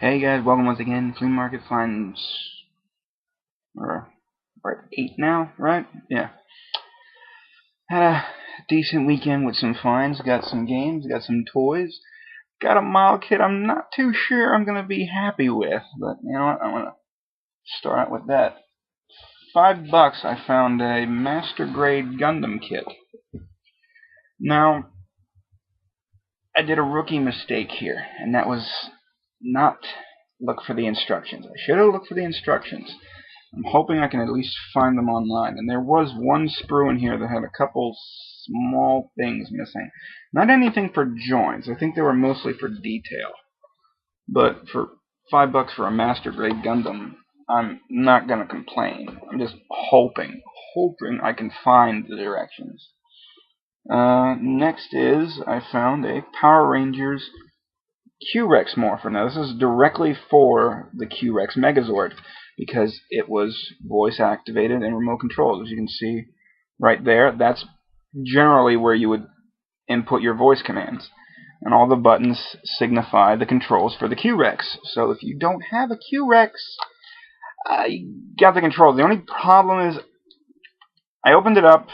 Hey guys, welcome once again. Flea Market finds. We're at 8 now, right? Yeah. Had a decent weekend with some finds. Got some games, got some toys. Got a model kit I'm not too sure I'm going to be happy with, but you know what? I'm going to start out with that. $5 I found a master grade Gundam kit. Now, I did a rookie mistake here, and that was not look for the instructions. I should have looked for the instructions. I'm hoping I can at least find them online. And there was one sprue in here that had a couple small things missing. Not anything for joints. I think they were mostly for detail. But for $5 for a master grade Gundam, I'm not gonna complain. I'm just hoping I can find the directions. Next is I found a Power Rangers Q-Rex morpher. Now this is directly for the Q-Rex Megazord because it was voice activated and remote controlled. As you can see right there, that's generally where you would input your voice commands. And all the buttons signify the controls for the Q-Rex. So if you don't have a Q-Rex, you got the controls. The only problem is I opened it up,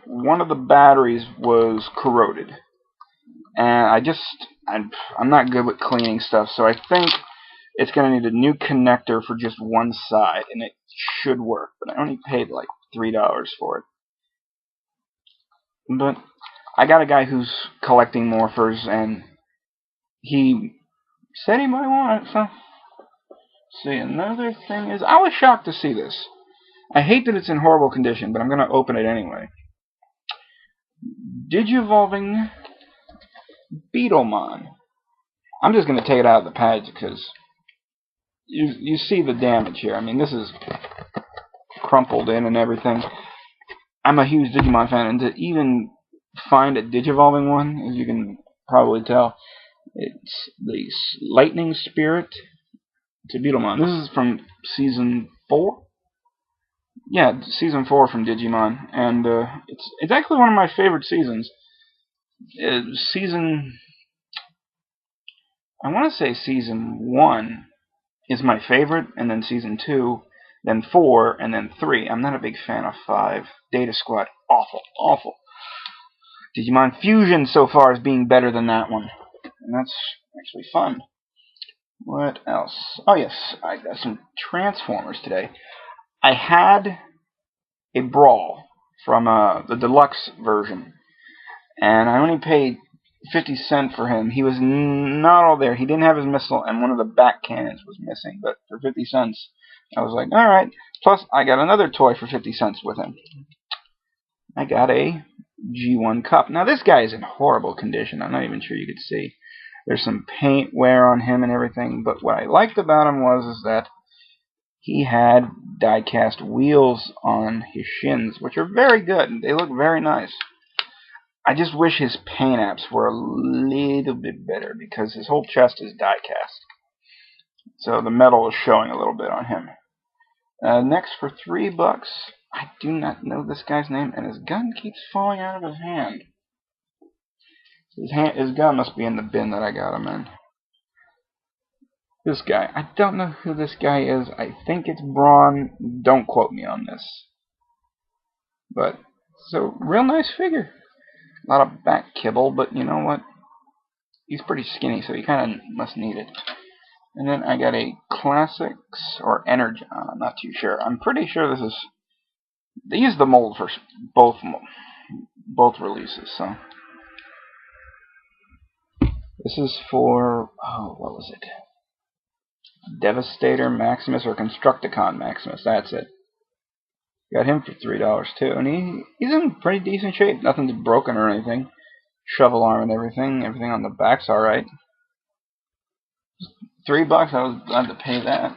one of the batteries was corroded. And I'm not good with cleaning stuff, so I think it's going to need a new connector for just one side, and it should work. But I only paid like $3 for it. But I got a guy who's collecting morphers, and he said he might want it, so. See, another thing is, I was shocked to see this. I hate that it's in horrible condition, but I'm going to open it anyway. Digivolving Beetlemon. I'm just going to take it out of the package because you see the damage here. I mean, this is crumpled in and everything. I'm a huge Digimon fan, and to even find a Digivolving one, as you can probably tell, it's the Lightning Spirit to Beetlemon. This is from Season 4? Yeah, Season 4 from Digimon, and it's actually one of my favorite seasons. I want to say Season 1 is my favorite, and then Season 2, then 4, and then 3. I'm not a big fan of 5. Data Squad, awful, awful. Digimon Fusion so far is being better than that one, and that's actually fun. What else? Oh yes, I got some Transformers today. I had a Brawl from the deluxe version, and I only paid 50 cents for him. He was not all there. He didn't have his missile, and one of the back cannons was missing. But for 50 cents, I was like, all right. Plus, I got another toy for 50 cents with him. I got a G1 cup. Now, this guy is in horrible condition. I'm not even sure you could see. There's some paint wear on him and everything. But what I liked about him was that he had die-cast wheels on his shins, which are very good. They look very nice. I just wish his paint apps were a little bit better because his whole chest is die-cast. So the metal is showing a little bit on him. Next for $3, I do not know this guy's name, and his gun keeps falling out of his hand. His gun must be in the bin that I got him in. This guy, I don't know who this guy is. I think it's Braun. Don't quote me on this. But, so, real nice figure. A lot of back kibble, but you know what? He's pretty skinny, so he kind of must need it. And then I got a Classics or Energon. I'm not too sure. I'm pretty sure this is. They use the mold for both releases, so. This is for, what was it? Devastator Maximus or Constructicon Maximus. That's it. Got him for $3 too, and he's in pretty decent shape. Nothing's broken or anything. Shovel arm and everything. Everything on the back's all right. $3. I was glad to pay that.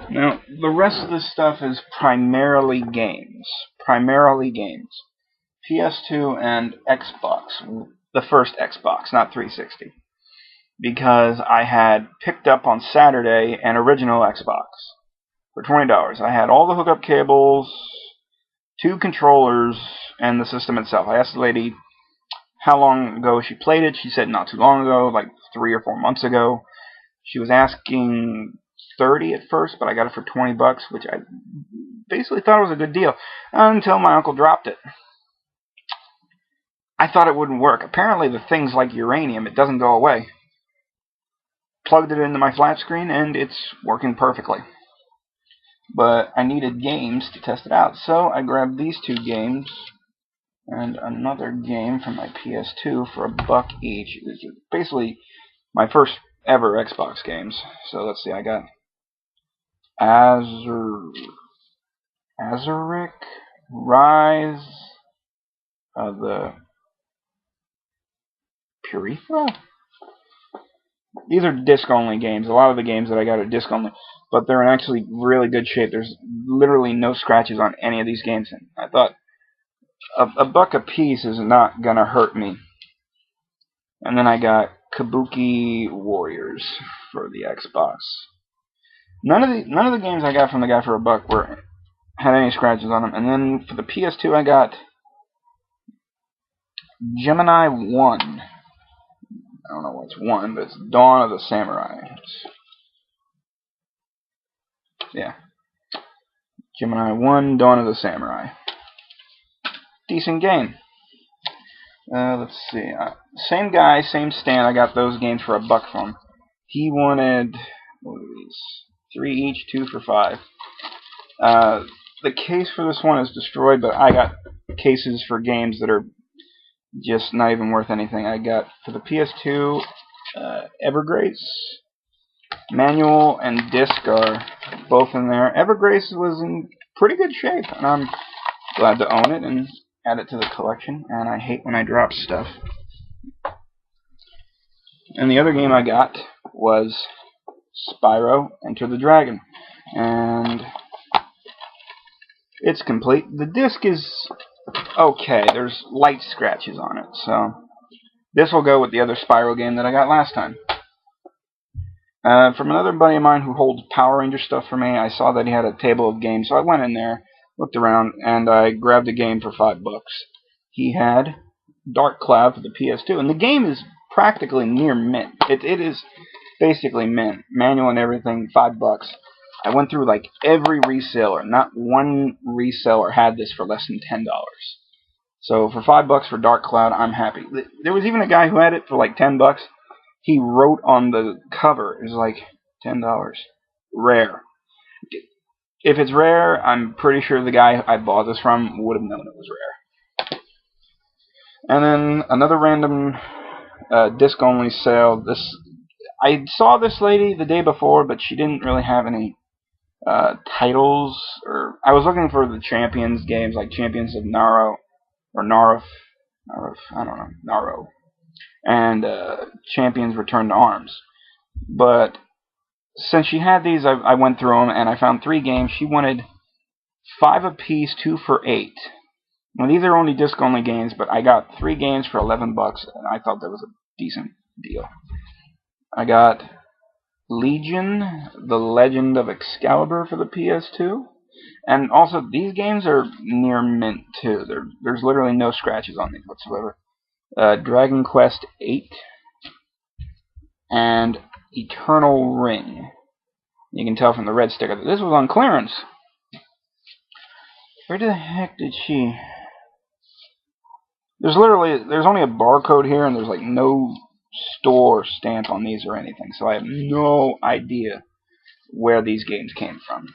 Now the rest of this stuff is primarily games. PS2 and Xbox. The first Xbox, not 360. Because I had picked up on Saturday an original Xbox for $20. I had all the hookup cables, 2 controllers, and the system itself. I asked the lady how long ago she played it. She said not too long ago, like 3 or 4 months ago. She was asking 30 at first, but I got it for 20 bucks, which I basically thought was a good deal until my uncle dropped it. I thought it wouldn't work. Apparently the thing's like uranium. It doesn't go away. Plugged it into my flat screen and it's working perfectly. But I needed games to test it out, so I grabbed these two games and another game from my PS2 for $1 each. It was basically my first ever Xbox games. So let's see, I got Azuric, Rise of the Purifa? These are disc-only games. A lot of the games that I got are disc-only, but they're in actually really good shape. There's literally no scratches on any of these games, and I thought $1 a piece is not gonna hurt me. And then I got Kabuki Warriors for the Xbox. None of the games I got from the guy for $1 had any scratches on them. And then for the PS2, I got Gemini 1. I don't know what's 1, but it's Dawn of the Samurai. Yeah. Gemini 1, Dawn of the Samurai. Decent game. Let's see. Same guy, same stand. I got those games for $1 from him. He wanted, what are these? 3 each, 2 for $5. The case for this one is destroyed, but I got cases for games that are just not even worth anything. I got for the PS2 Evergrace. Manual and disc are both in there. Evergrace was in pretty good shape, and I'm glad to own it and add it to the collection. And I hate when I drop stuff. And the other game I got was Spyro Enter the Dragon, and it's complete. The disc is okay. There's light scratches on it, so this will go with the other Spyro game that I got last time. From another buddy of mine who holds Power Ranger stuff for me, I saw that he had a table of games, so I went in there, looked around, and I grabbed a game for $5. He had Dark Cloud for the PS2, and the game is practically near mint. It is basically mint. Manual and everything, $5. I went through like every reseller. Not one reseller had this for less than $10. So for $5 for Dark Cloud, I'm happy. There was even a guy who had it for like $10. He wrote on the cover, it was like $10. Rare. If it's rare, I'm pretty sure the guy I bought this from would have known it was rare. And then another random disc-only sale. I saw this lady the day before, but she didn't really have any titles. Or I was looking for the Champions games, like Champions of Naro, or Naruf, I don't know, Naro, and Champions Return to Arms. But since she had these, I went through them, and I found 3 games. She wanted 5 apiece, 2 for $8. Now, these are only disc-only games, but I got 3 games for $11, and I thought that was a decent deal. I got Legion, The Legend of Excalibur for the PS2. And also, these games are near mint, too. There's literally no scratches on these whatsoever. Dragon Quest VIII and Eternal Ring. You can tell from the red sticker that this was on clearance. Where the heck did she... There's only a barcode here, and there's like no store stamp on these or anything, so I have no idea where these games came from.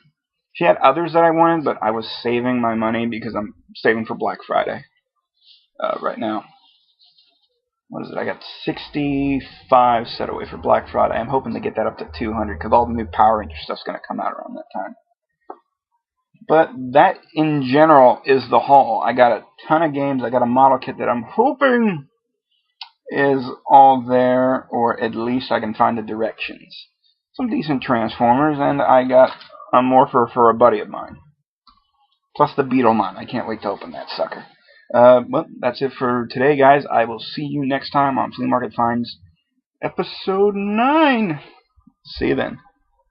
She had others that I wanted, but I was saving my money because I'm saving for Black Friday right now. What is it? I got 65 set away for Black Friday. I'm hoping to get that up to 200 because all the new Power Ranger stuff's going to come out around that time. But that, in general, is the haul. I got a ton of games. I got a model kit that I'm hoping is all there, or at least I can find the directions. Some decent Transformers, and I got a Morpher for a buddy of mine. Plus the Beetlemon. I can't wait to open that sucker. Well, that's it for today, guys. I will see you next time on Flea Market Finds, Episode 9. See you then.